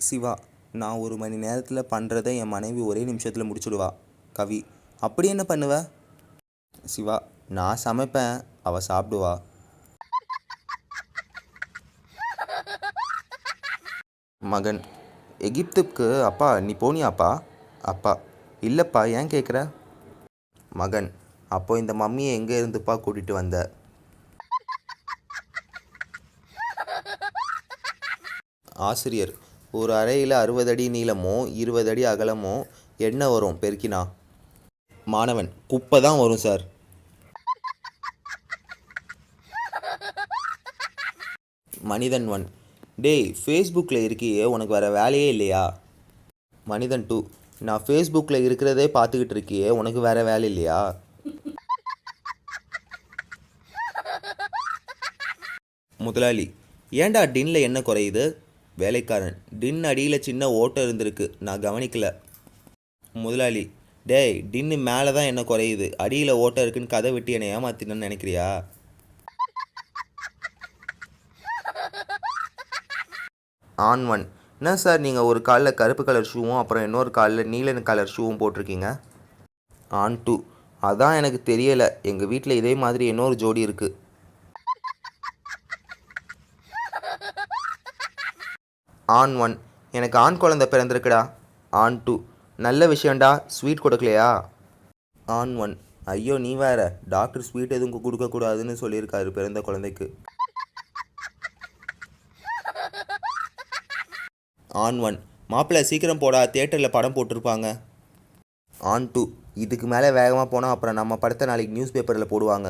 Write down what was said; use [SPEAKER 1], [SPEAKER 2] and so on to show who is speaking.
[SPEAKER 1] சிவா, நான் 1 மணி நேரத்தில் பண்ணுறத என் மனைவி ஒரே நிமிஷத்தில் முடிச்சுடுவா. கவி, அப்படி என்ன பண்ணுவ? சிவா, நான் சமைப்பேன், அவள் சாப்பிடுவா. மகன், எகிப்துக்கு அப்பா நீ போனியாப்பா? அப்பா, இல்லைப்பா, ஏன் கேட்குற? மகன், அப்போ இந்த மம்மியை எங்கே இருந்துப்பா கூட்டிகிட்டு வந்த? ஆசிரியர், ஒரு அறையில் 60 அடி நீளமோ 20 அடி அகலமோ என்ன வரும் பெருக்கினா? மாணவன், குப்பை தான் வரும் சார். மனிதன் 1, டேய் ஃபேஸ்புக்கில் இருக்கியே, உனக்கு வேறு வேலையே இல்லையா? மனிதன் 2, நான் ஃபேஸ்புக்கில் இருக்கிறதே பார்த்துக்கிட்டு இருக்கியே, உனக்கு வேறு வேலை இல்லையா? முதலாளி, ஏன்டா டின்னில் என்ன குறையுது? வேலைக்காரன், டின் அடியில் சின்ன ஓட்டம் இருந்திருக்கு, நான் கவனிக்கல. முதலாளி, டேய் டின்னு மேலே தான் என்ன குறையுது, அடியில் ஓட்டம் இருக்குன்னு கதை விட்டு என்னை ஏமாத்தினு நினைக்கிறியா? ஆண் 1, என்ன சார் நீங்கள் ஒரு காலில் கருப்பு கலர் ஷூவும் அப்புறம் இன்னொரு காலில் நீல கலர் ஷூவும் போட்டிருக்கீங்க? ஆண் 2, அதான் எனக்கு தெரியலை, எங்கள் வீட்டில் இதே மாதிரி இன்னொரு ஜோடி இருக்குது. ஆண் 1, எனக்கு ஆண் குழந்தை பிறந்திருக்குடா. ஆண் 2, நல்ல விஷயம்டா, ஸ்வீட் கொடுக்கலையா? ஆண் 1, ஐயோ நீ வேற, டாக்டர் ஸ்வீட் எதுவும் கொடுக்கக்கூடாதுன்னு சொல்லியிருக்காரு பிறந்த குழந்தைக்கு. ஆண் 1, மாப்பிள்ளை சீக்கிரம் போடா, தியேட்டரில் படம் போட்டிருப்பாங்க. ஆண் 2, இதுக்கு மேலே வேகமாக போனால் அப்புறம் நம்ம படத்தை நாளைக்கு நியூஸ் பேப்பரில் போடுவாங்க.